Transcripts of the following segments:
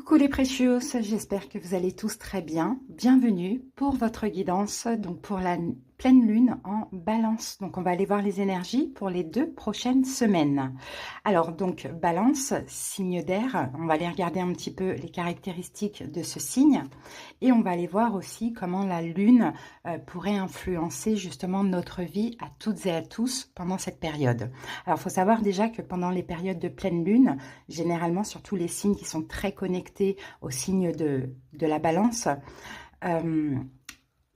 Coucou les précieux, j'espère que vous allez tous très bien. Bienvenue pour votre guidance, donc pour la pleine lune en balance. Donc on va aller voir les énergies pour les 2 prochaines semaines. Alors donc balance, signe d'air, on va aller regarder un petit peu les caractéristiques de ce signe et on va aller voir aussi comment la lune pourrait influencer justement notre vie à toutes et à tous pendant cette période. Alors il faut savoir déjà que pendant les périodes de pleine lune, généralement surtout les signes qui sont très connectés au signe de la balance,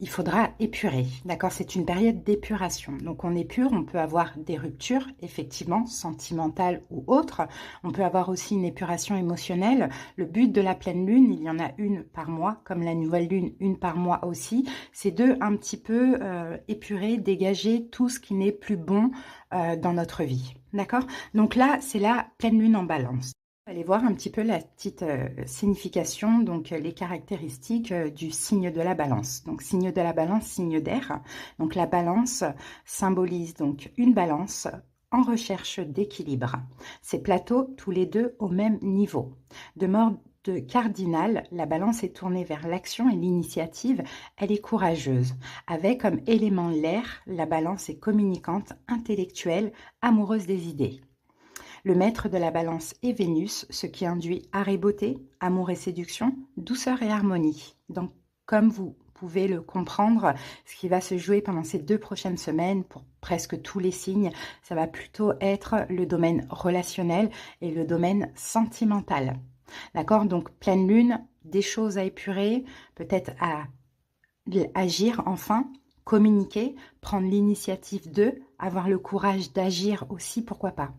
il faudra épurer, d'accord? C'est une période d'épuration. Donc on épure, on peut avoir des ruptures, effectivement, sentimentales ou autres. On peut avoir aussi une épuration émotionnelle. Le but de la pleine lune, il y en a une par mois, comme la nouvelle lune, une par mois aussi, c'est de un petit peu épurer, dégager tout ce qui n'est plus bon dans notre vie, d'accord? Donc là, c'est la pleine lune en balance. Allez voir un petit peu la petite signification, donc les caractéristiques du signe de la balance. Donc signe de la balance, signe d'air. Donc la balance symbolise donc une balance en recherche d'équilibre. Ces plateaux tous les deux au même niveau. De mode cardinal, la balance est tournée vers l'action et l'initiative, elle est courageuse. Avec comme élément l'air, la balance est communicante, intellectuelle, amoureuse des idées. Le maître de la balance est Vénus, ce qui induit art et beauté, amour et séduction, douceur et harmonie. Donc, comme vous pouvez le comprendre, ce qui va se jouer pendant ces 2 prochaines semaines, pour presque tous les signes, ça va plutôt être le domaine relationnel et le domaine sentimental. D'accord? Donc, pleine lune, des choses à épurer, peut-être à agir enfin, communiquer, prendre l'initiative de, avoir le courage d'agir aussi, pourquoi pas.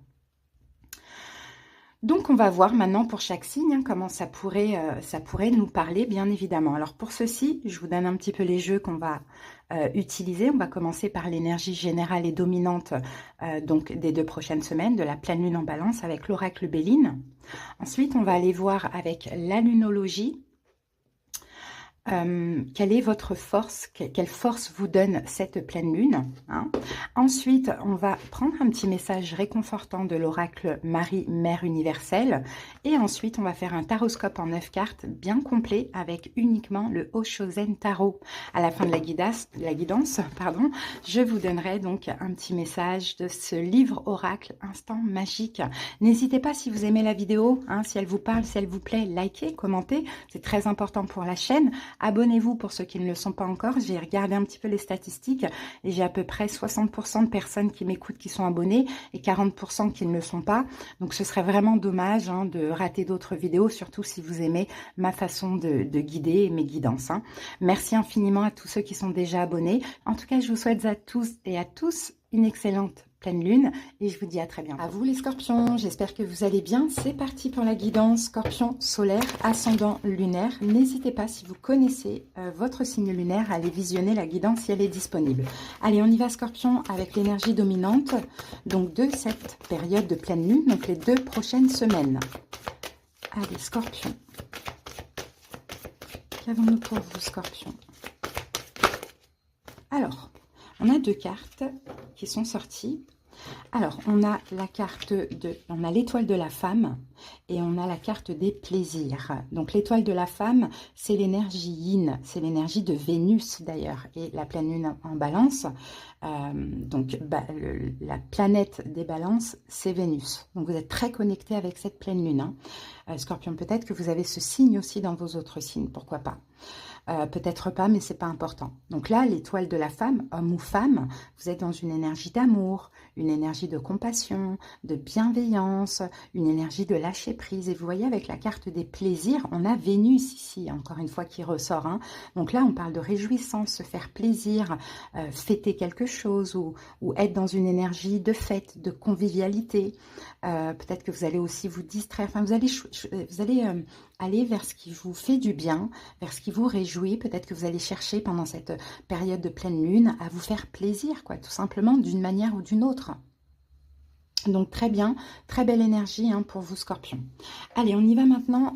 Donc, on va voir maintenant pour chaque signe comment ça pourrait nous parler, bien évidemment. Alors, pour ceci, je vous donne un petit peu les jeux qu'on va utiliser. On va commencer par l'énergie générale et dominante donc des 2 prochaines semaines, de la pleine lune en balance avec l'oracle Béline. Ensuite, on va aller voir avec la lunologie. Quelle est votre force, quelle force vous donne cette pleine lune, hein? Ensuite, on va prendre un petit message réconfortant de l'oracle Marie, Mère universelle. Et ensuite, on va faire un taroscope en 9 cartes bien complet avec uniquement le Oshozen Tarot. À la fin de la guidance, pardon, je vous donnerai donc un petit message de ce livre oracle Instant Magique. N'hésitez pas, si vous aimez la vidéo, hein, si elle vous parle, si elle vous plaît, likez, commentez. C'est très important pour la chaîne. Abonnez-vous pour ceux qui ne le sont pas encore. J'ai regardé un petit peu les statistiques et j'ai à peu près 60% de personnes qui m'écoutent qui sont abonnées et 40% qui ne le sont pas. Donc ce serait vraiment dommage hein, de rater d'autres vidéos, surtout si vous aimez ma façon de guider et mes guidances. Hein. Merci infiniment à tous ceux qui sont déjà abonnés. En tout cas, je vous souhaite à tous et à tous une excellente pleine lune et je vous dis à très bientôt. À vous les scorpions, j'espère que vous allez bien. C'est parti pour la guidance scorpion solaire, ascendant lunaire. N'hésitez pas, si vous connaissez votre signe lunaire, à aller visionner la guidance si elle est disponible. Allez, on y va scorpion avec l'énergie dominante donc de cette période de pleine lune, donc les 2 prochaines semaines. Allez scorpion, qu'avons-nous pour vous scorpion? Alors, on a 2 cartes qui sont sorties. Alors, on a la carte on a l'étoile de la femme et on a la carte des plaisirs. Donc, l'étoile de la femme, c'est l'énergie yin, c'est l'énergie de Vénus d'ailleurs. Et la pleine lune en balance, donc la planète des balances, c'est Vénus. Donc, vous êtes très connecté avec cette pleine lune. Hein. Scorpion, peut-être que vous avez ce signe aussi dans vos autres signes, pourquoi pas. Peut-être pas, mais c'est pas important. Donc là, l'étoile de la femme, homme ou femme, vous êtes dans une énergie d'amour, une énergie de compassion, de bienveillance, une énergie de lâcher prise. Et vous voyez, avec la carte des plaisirs, on a Vénus ici, encore une fois, qui ressort. Hein. Donc là, on parle de réjouissance, se faire plaisir, fêter quelque chose ou être dans une énergie de fête, de convivialité. Peut-être que vous allez aussi vous distraire. Enfin, vous allez aller vers ce qui vous fait du bien, vers ce qui vous réjouit. Peut-être que vous allez chercher pendant cette période de pleine lune à vous faire plaisir, quoi, tout simplement, d'une manière ou d'une autre. Donc très bien, très belle énergie hein, pour vous scorpions. Allez, on y va maintenant.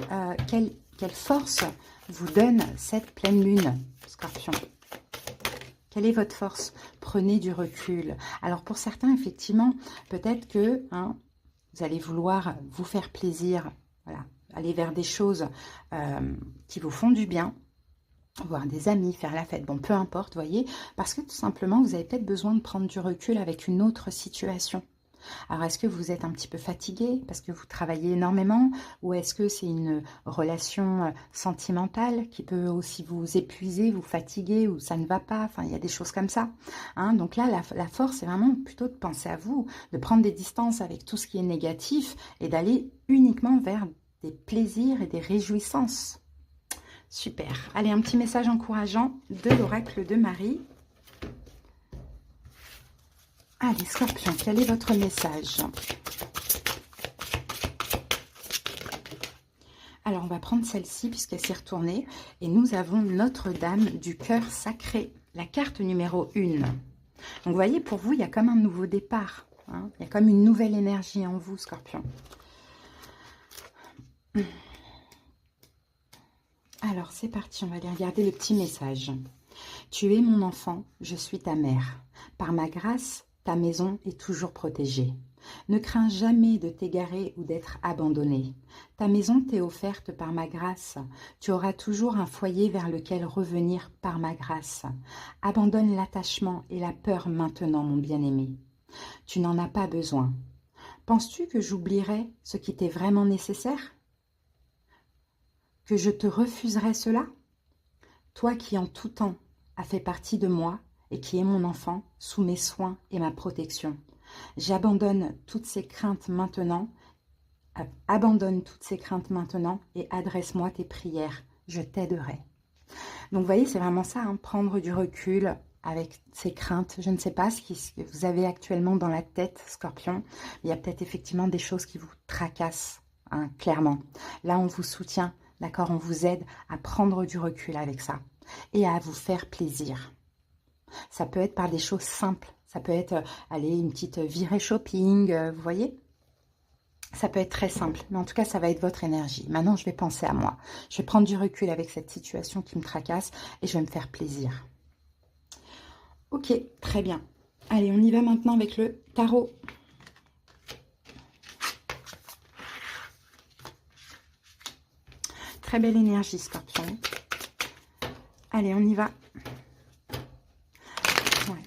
Quelle force vous donne cette pleine lune, scorpion? Quelle est votre force? Prenez du recul. Alors pour certains, effectivement, peut-être que hein, vous allez vouloir vous faire plaisir, voilà, aller vers des choses qui vous font du bien, voir des amis, faire la fête, bon, peu importe, voyez, parce que tout simplement, vous avez peut-être besoin de prendre du recul avec une autre situation. Alors, est-ce que vous êtes un petit peu fatigué parce que vous travaillez énormément, ou est-ce que c'est une relation sentimentale qui peut aussi vous épuiser, vous fatiguer, ou ça ne va pas, enfin, il y a des choses comme ça. Hein, donc là, la force, c'est vraiment plutôt de penser à vous, de prendre des distances avec tout ce qui est négatif et d'aller uniquement vers des plaisirs et des réjouissances. Super. Allez, un petit message encourageant de l'oracle de Marie. Allez, Scorpion, quel est votre message? Alors, on va prendre celle-ci puisqu'elle s'est retournée. Et nous avons Notre-Dame du cœur sacré, la carte numéro 1. Donc, vous voyez, pour vous, il y a comme un nouveau départ. Hein, il y a comme une nouvelle énergie en vous, Scorpion. Alors, c'est parti, on va aller regarder le petit message. Tu es mon enfant, je suis ta mère. Par ma grâce, ta maison est toujours protégée. Ne crains jamais de t'égarer ou d'être abandonné. Ta maison t'est offerte par ma grâce. Tu auras toujours un foyer vers lequel revenir par ma grâce. Abandonne l'attachement et la peur maintenant, mon bien-aimé. Tu n'en as pas besoin. Penses-tu que j'oublierais ce qui t'est vraiment nécessaire? Que je te refuserais cela? Toi qui en tout temps as fait partie de moi et qui es mon enfant, sous mes soins et ma protection. J'abandonne toutes ces craintes maintenant. Abandonne toutes ces craintes maintenant et adresse-moi tes prières. Je t'aiderai. Donc, vous voyez, c'est vraiment ça, hein, prendre du recul avec ces craintes. Je ne sais pas ce que vous avez actuellement dans la tête, Scorpion. Il y a peut-être effectivement des choses qui vous tracassent, hein, clairement. Là, on vous soutient, d'accord? On vous aide à prendre du recul avec ça et à vous faire plaisir. Ça peut être par des choses simples. Ça peut être, aller une petite virée shopping, vous voyez? Ça peut être très simple, mais en tout cas, ça va être votre énergie. Maintenant, je vais penser à moi. Je vais prendre du recul avec cette situation qui me tracasse et je vais me faire plaisir. Ok, très bien. Allez, on y va maintenant avec le tarot. Très belle énergie, Scorpion. Allez, on y va. Ouais.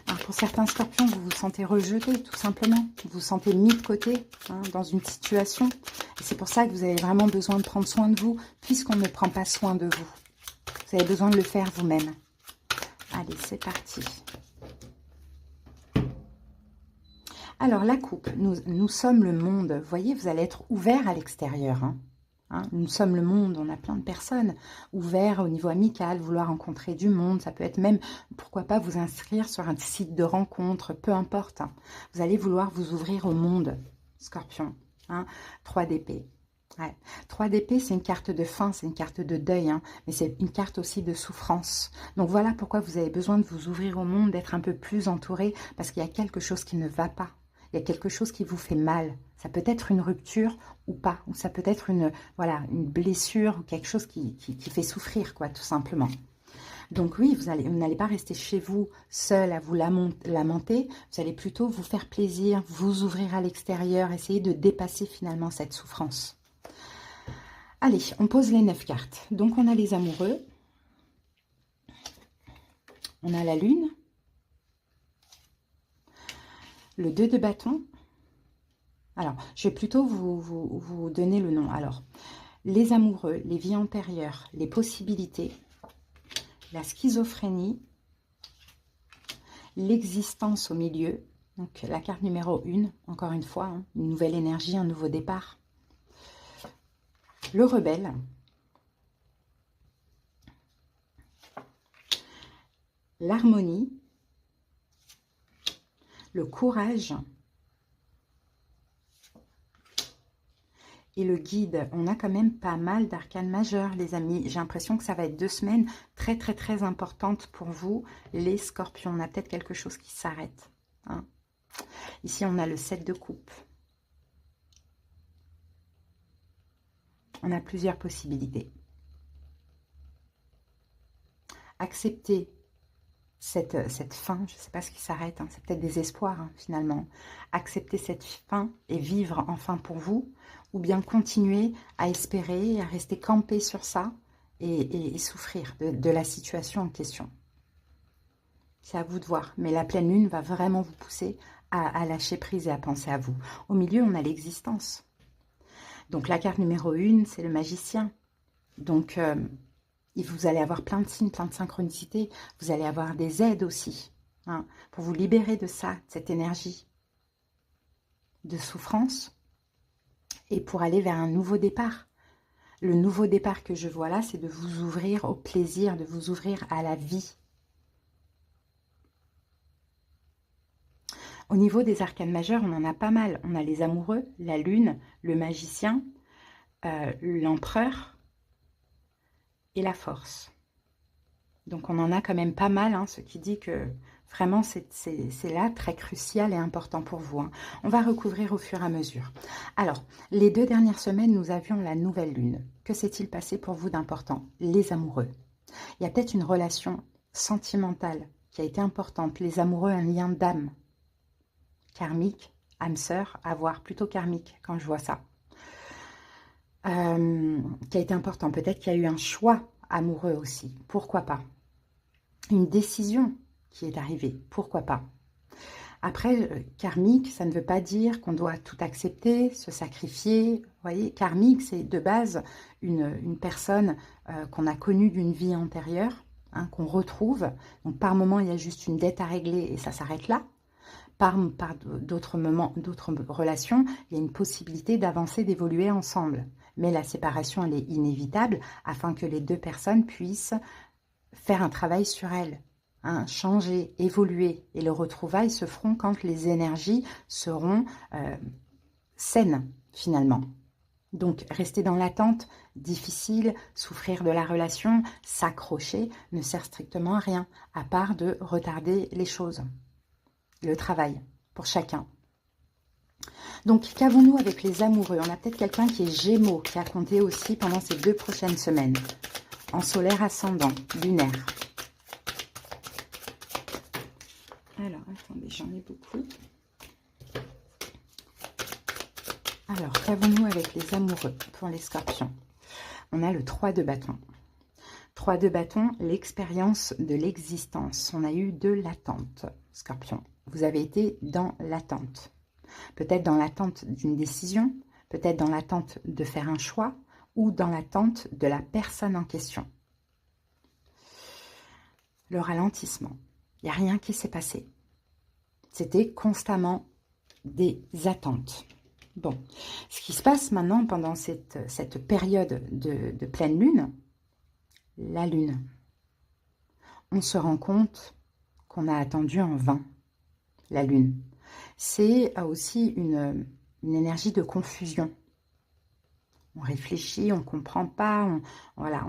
Alors, pour certains Scorpions, vous vous sentez rejeté, tout simplement. Vous vous sentez mis de côté, hein, dans une situation. C'est pour ça que vous avez vraiment besoin de prendre soin de vous, puisqu'on ne prend pas soin de vous. Vous avez besoin de le faire vous-même. Allez, c'est parti. Alors, la coupe, nous sommes le monde. Vous voyez, vous allez être ouvert à l'extérieur. Hein, nous sommes le monde, on a plein de personnes ouvertes au niveau amical, vouloir rencontrer du monde. Ça peut être même, pourquoi pas, vous inscrire sur un site de rencontre, peu importe. Hein. Vous allez vouloir vous ouvrir au monde, Scorpion. Hein, 3 d'épée. Ouais. 3 d'épée, c'est une carte de fin, c'est une carte de deuil, hein, mais c'est une carte aussi de souffrance. Donc voilà pourquoi vous avez besoin de vous ouvrir au monde, d'être un peu plus entouré, parce qu'il y a quelque chose qui ne va pas. Il y a quelque chose qui vous fait mal. Ça peut être une rupture ou pas, ou ça peut être une, voilà, une blessure, ou quelque chose qui fait souffrir, quoi, tout simplement. Donc oui, vous n'allez pas rester chez vous seul à vous lamenter, vous allez plutôt vous faire plaisir, vous ouvrir à l'extérieur, essayer de dépasser finalement cette souffrance. Allez, on pose les 9 cartes. Donc, on a les amoureux. On a la lune. Le 2 de bâton. Alors, je vais plutôt vous donner le nom. Alors, les amoureux, les vies antérieures, les possibilités, la schizophrénie, l'existence au milieu. Donc, la carte numéro 1, encore une fois, hein, une nouvelle énergie, un nouveau départ. Le rebelle. L'harmonie. Le courage. Et le guide. On a quand même pas mal d'arcanes majeures, les amis. J'ai l'impression que ça va être 2 semaines très, très, très importantes pour vous, les scorpions. On a peut-être quelque chose qui s'arrête. Hein. Ici, on a le 7 de coupe. On a plusieurs possibilités. Accepter cette fin, je ne sais pas ce qui s'arrête, hein, c'est peut-être des espoirs hein, finalement. Accepter cette fin et vivre enfin pour vous, ou bien continuer à espérer, à rester campé sur ça et souffrir de la situation en question. C'est à vous de voir, mais la pleine lune va vraiment vous pousser à lâcher prise et à penser à vous. Au milieu, on a l'existence. Donc la carte numéro 1, c'est le magicien. Donc vous allez avoir plein de signes, plein de synchronicités. Vous allez avoir des aides aussi, hein, pour vous libérer de ça, de cette énergie de souffrance, et pour aller vers un nouveau départ. Le nouveau départ que je vois là, c'est de vous ouvrir au plaisir, de vous ouvrir à la vie. Au niveau des arcanes majeures, on en a pas mal. On a les amoureux, la lune, le magicien, l'empereur et la force. Donc on en a quand même pas mal, hein, ce qui dit que vraiment c'est là très crucial et important pour vous. Hein. On va recouvrir au fur et à mesure. Alors, les 2 dernières semaines, nous avions la nouvelle lune. Que s'est-il passé pour vous d'important? Les amoureux. Il y a peut-être une relation sentimentale qui a été importante. Les amoureux, un lien d'âme. Karmique, âme sœur, avoir plutôt karmique quand je vois ça. Qui a été important. Peut-être qu'il y a eu un choix amoureux aussi. Pourquoi pas? Une décision qui est arrivée. Pourquoi pas? Après, karmique, ça ne veut pas dire qu'on doit tout accepter, se sacrifier. Vous voyez, karmique, c'est de base une personne qu'on a connue d'une vie antérieure, hein, qu'on retrouve. Donc par moment, il y a juste une dette à régler et ça s'arrête là. Par d'autres moments, d'autres relations, il y a une possibilité d'avancer, d'évoluer ensemble. Mais la séparation, elle est inévitable afin que les 2 personnes puissent faire un travail sur elles, hein, changer, évoluer. Et le retrouvailles se feront quand les énergies seront saines, finalement. Donc, rester dans l'attente, difficile, souffrir de la relation, s'accrocher, ne sert strictement à rien, à part de retarder les choses. Le travail pour chacun. Donc, qu'avons-nous avec les amoureux? On a peut-être quelqu'un qui est Gémeaux, qui a compté aussi pendant ces 2 prochaines semaines. En solaire ascendant, lunaire. Alors, attendez, j'en ai beaucoup. Alors, qu'avons-nous avec les amoureux pour les scorpions? On a le 3 de bâton. 3 de bâton, l'expérience de l'existence. On a eu de l'attente, scorpion. Vous avez été dans l'attente. Peut-être dans l'attente d'une décision, peut-être dans l'attente de faire un choix ou dans l'attente de la personne en question. Le ralentissement. Il n'y a rien qui s'est passé. C'était constamment des attentes. Bon, ce qui se passe maintenant pendant cette période de pleine lune, la lune, on se rend compte qu'on a attendu en vain. La lune, c'est aussi une énergie de confusion. On réfléchit, on ne comprend pas, voilà,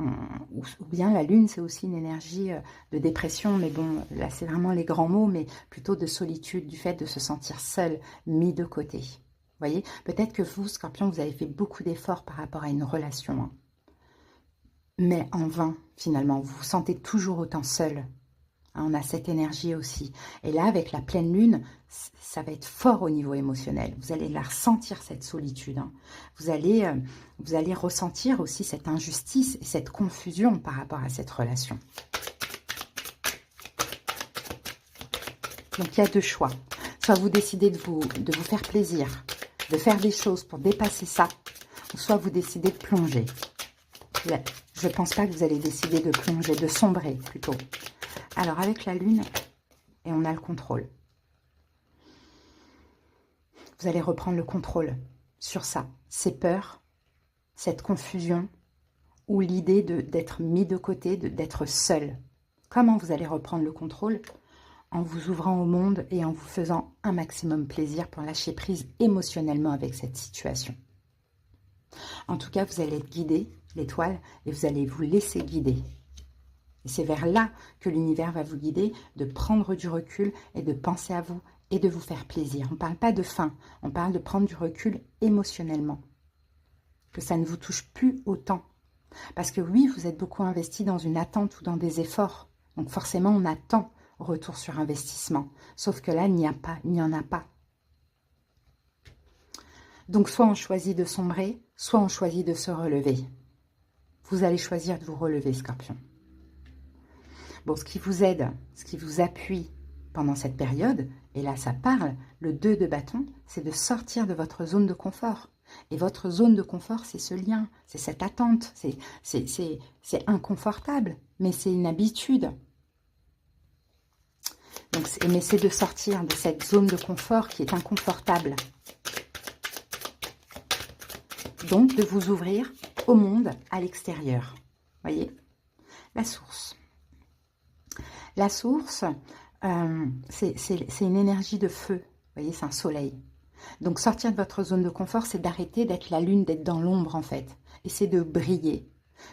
ou bien la lune, c'est aussi une énergie de dépression, mais bon, là c'est vraiment les grands mots, mais plutôt de solitude, du fait de se sentir seul, mis de côté. Vous voyez, peut-être que vous, Scorpion, vous avez fait beaucoup d'efforts par rapport à une relation, hein, mais en vain, finalement, vous vous sentez toujours autant seul. On a cette énergie aussi. Et là, avec la pleine lune, ça va être fort au niveau émotionnel. Vous allez la ressentir, cette solitude. Hein. Vous allez ressentir aussi cette injustice et cette confusion par rapport à cette relation. Donc, il y a 2 choix. Soit vous décidez de vous faire plaisir, de faire des choses pour dépasser ça, ou soit vous décidez de plonger. Là, je ne pense pas que vous allez décider de plonger, de sombrer plutôt. Alors, avec la lune, et on a le contrôle. Vous allez reprendre le contrôle sur ça. Ces peurs, cette confusion, ou l'idée d'être mis de côté, d'être seul. Comment vous allez reprendre le contrôle? En vous ouvrant au monde et en vous faisant un maximum plaisir pour lâcher prise émotionnellement avec cette situation. En tout cas, vous allez être guidé, l'étoile, et vous allez vous laisser guider. Et c'est vers là que l'univers va vous guider, de prendre du recul et de penser à vous et de vous faire plaisir. On ne parle pas de fin, on parle de prendre du recul émotionnellement. Que ça ne vous touche plus autant. Parce que oui, vous êtes beaucoup investi dans une attente ou dans des efforts. Donc forcément, on attend, retour sur investissement. Sauf que là, il n'y en a pas. Donc, soit on choisit de sombrer, soit on choisit de se relever. Vous allez choisir de vous relever, Scorpion. Bon, ce qui vous aide, ce qui vous appuie pendant cette période, et là ça parle, le 2 de bâton, c'est de sortir de votre zone de confort. Et votre zone de confort, c'est ce lien, c'est cette attente, c'est inconfortable, mais c'est une habitude. Donc, mais c'est de sortir de cette zone de confort qui est inconfortable. Donc, de vous ouvrir au monde, à l'extérieur. Voyez? La source. La source, c'est une énergie de feu. Vous voyez, c'est un soleil. Donc, sortir de votre zone de confort, c'est d'arrêter d'être la lune, d'être dans l'ombre, en fait. Et c'est de briller,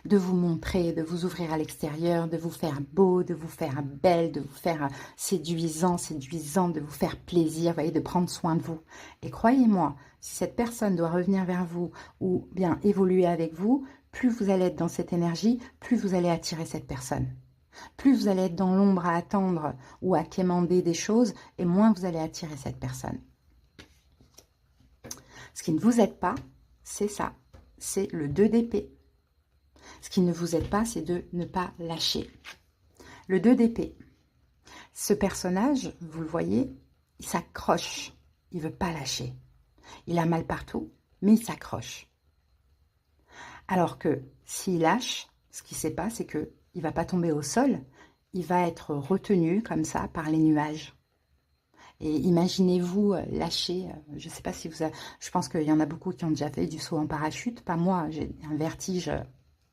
de vous montrer, de vous ouvrir à l'extérieur, de vous faire beau, de vous faire belle, de vous faire séduisant, de vous faire plaisir, vous voyez, de prendre soin de vous. Et croyez-moi, si cette personne doit revenir vers vous ou bien évoluer avec vous, plus vous allez être dans cette énergie, plus vous allez attirer cette personne. Plus vous allez être dans l'ombre à attendre ou à quémander des choses, et moins vous allez attirer cette personne. Ce qui ne vous aide pas, c'est ça. C'est le 2 d'épée. Ce qui ne vous aide pas, c'est de ne pas lâcher. Le 2 d'épée. Ce personnage, vous le voyez, il s'accroche. Il ne veut pas lâcher. Il a mal partout, mais il s'accroche. Alors que s'il lâche, ce qui ne sait pas, c'est qu'il ne va pas tomber au sol. Il va être retenu comme ça par les nuages. Et imaginez-vous lâcher, je ne sais pas si vous avez, je pense qu'il y en a beaucoup qui ont déjà fait du saut en parachute. Pas moi, j'ai un vertige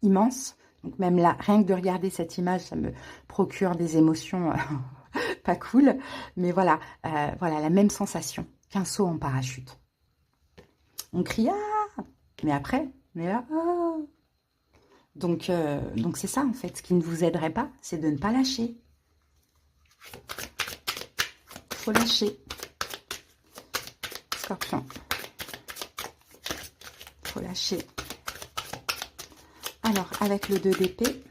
immense. Donc même là, rien que de regarder cette image, ça me procure des émotions pas cool. Mais voilà, voilà la même sensation qu'un saut en parachute. On crie « Ah !» mais après, on est là « Ah !» Donc c'est ça en fait. Ce qui ne vous aiderait pas, c'est de ne pas lâcher. Il faut lâcher. Scorpion. Il faut lâcher. Alors, avec le 2 d'épée,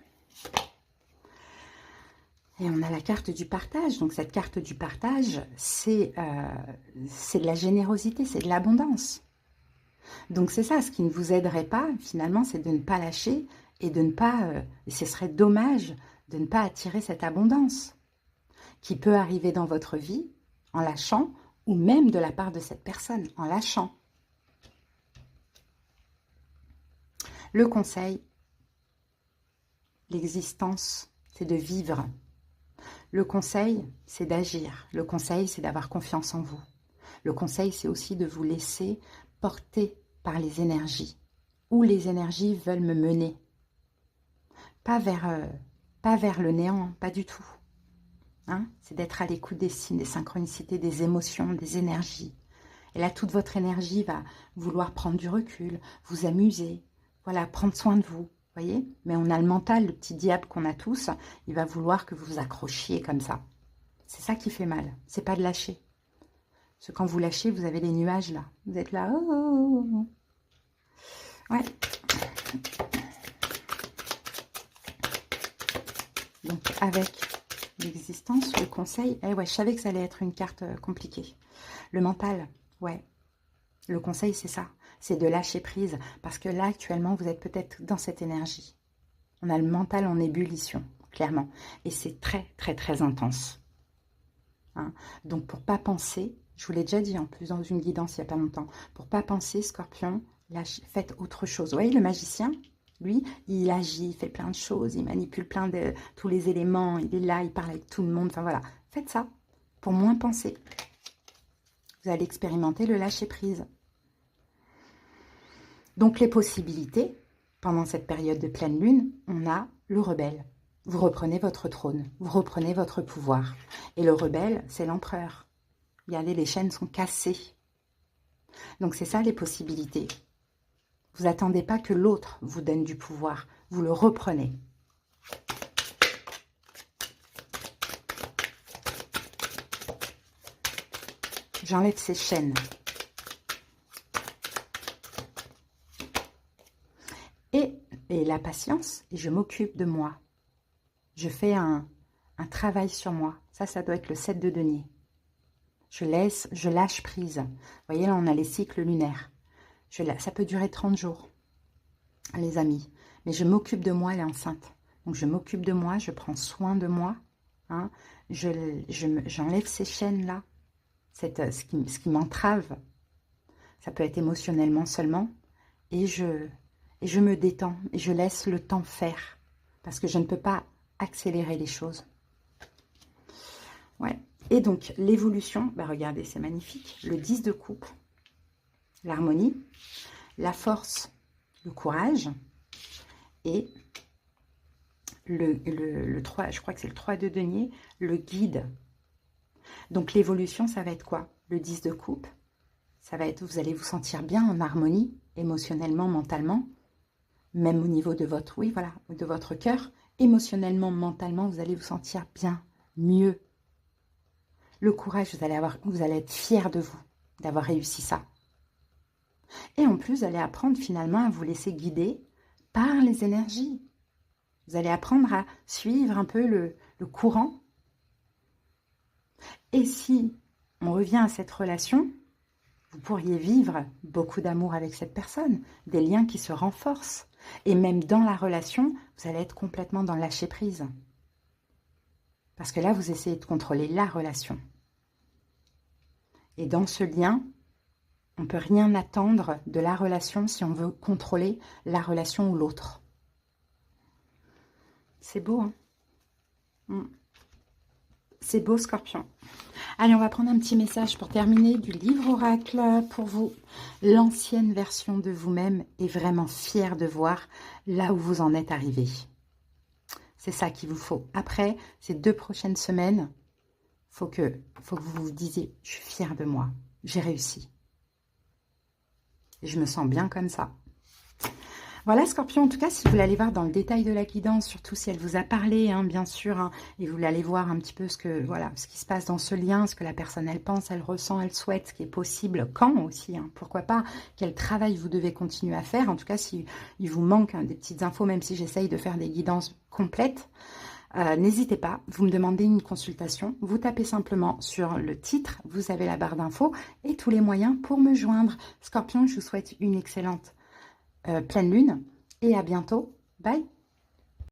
et on a la carte du partage. Donc, cette carte du partage, c'est de la générosité, c'est de l'abondance. Donc, c'est ça, ce qui ne vous aiderait pas, finalement, c'est de ne pas lâcher et de ne pas... et ce serait dommage de ne pas attirer cette abondance qui peut arriver dans votre vie en lâchant ou même de la part de cette personne, en lâchant. Le conseil, l'existence, c'est de vivre. Le conseil, c'est d'agir. Le conseil, c'est d'avoir confiance en vous. Le conseil, c'est aussi de vous laisser porter par les énergies. Où les énergies veulent me mener. Pas vers le néant, pas du tout. Hein? C'est d'être à l'écoute des signes, des synchronicités, des émotions, des énergies. Et là, toute votre énergie va vouloir prendre du recul, vous amuser, voilà, prendre soin de vous, voyez. Mais on a le mental, le petit diable qu'on a tous, il va vouloir que vous vous accrochiez comme ça. C'est ça qui fait mal, c'est pas de lâcher. Parce que quand vous lâchez, vous avez les nuages là. Vous êtes là, oh, oh, oh. Ouais. Donc, avec l'existence, le conseil, ouais, je savais que ça allait être une carte compliquée. Le mental, ouais. Le conseil, c'est ça. C'est de lâcher prise. Parce que là, actuellement, vous êtes peut-être dans cette énergie. On a le mental en ébullition, clairement. Et c'est très, très, très intense. Hein? Donc, pour pas penser, je vous l'ai déjà dit en plus dans une guidance il n'y a pas longtemps, pour pas penser, Scorpion, faites autre chose. Vous voyez, le magicien, lui, il agit, il fait plein de choses, il manipule plein de tous les éléments, il est là, il parle avec tout le monde. Enfin, voilà. Faites ça pour moins penser. Vous allez expérimenter le lâcher-prise. Donc, les possibilités, pendant cette période de pleine lune, on a le rebelle. Vous reprenez votre trône, vous reprenez votre pouvoir. Et le rebelle, c'est l'empereur. Regardez, les chaînes sont cassées. Donc, c'est ça les possibilités. Vous n'attendez pas que l'autre vous donne du pouvoir. Vous le reprenez. J'enlève ces chaînes. Et la patience, et je m'occupe de moi. Je fais un un travail sur moi. Ça doit être le 7 de denier. Je lâche prise. Vous voyez, là, on a les cycles lunaires. Ça peut durer 30 jours, les amis. Mais je m'occupe de moi, elle est enceinte. Donc, je m'occupe de moi, je prends soin de moi. Hein. J'enlève ces chaînes-là, ce qui m'entrave. Ça peut être émotionnellement seulement. Et je me détends et je laisse le temps faire. Parce que je ne peux pas accélérer les choses. Ouais. Et donc, l'évolution, bah regardez, c'est magnifique. Le 10 de coupe, l'harmonie, la force, le courage et le 3, je crois que c'est le 3 de denier, le guide. Donc, l'évolution, ça va être quoi? Le 10 de coupe, ça va être, vous allez vous sentir bien en harmonie, émotionnellement, mentalement, même au niveau de votre, oui, voilà, de votre cœur. Émotionnellement, mentalement, vous allez vous sentir bien, mieux. Le courage, vous allez être fier de vous, d'avoir réussi ça. Et en plus, vous allez apprendre finalement à vous laisser guider par les énergies. Vous allez apprendre à suivre un peu le courant. Et si on revient à cette relation, vous pourriez vivre beaucoup d'amour avec cette personne, des liens qui se renforcent. Et même dans la relation, vous allez être complètement dans le lâcher-prise. Parce que là, vous essayez de contrôler la relation. Et dans ce lien, on ne peut rien attendre de la relation si on veut contrôler la relation ou l'autre. C'est beau, hein? C'est beau, Scorpion. Allez, on va prendre un petit message pour terminer du livre oracle pour vous. L'ancienne version de vous-même est vraiment fière de voir là où vous en êtes arrivé. C'est ça qu'il vous faut. Après, ces 2 prochaines semaines, faut que vous vous disiez, je suis fière de moi, j'ai réussi. Et je me sens bien comme ça. Voilà, Scorpion, en tout cas, si vous voulez aller voir dans le détail de la guidance, surtout si elle vous a parlé, hein, bien sûr, hein, et vous voulez aller voir un petit peu ce qui se passe dans ce lien, ce que la personne, elle pense, elle ressent, elle souhaite, ce qui est possible, quand aussi, hein, pourquoi pas, quel travail vous devez continuer à faire. En tout cas, si il vous manque des petites infos, même si j'essaye de faire des guidances complètes, n'hésitez pas, vous me demandez une consultation, vous tapez simplement sur le titre, vous avez la barre d'infos et tous les moyens pour me joindre. Scorpion, je vous souhaite une excellente pleine lune et à bientôt. Bye!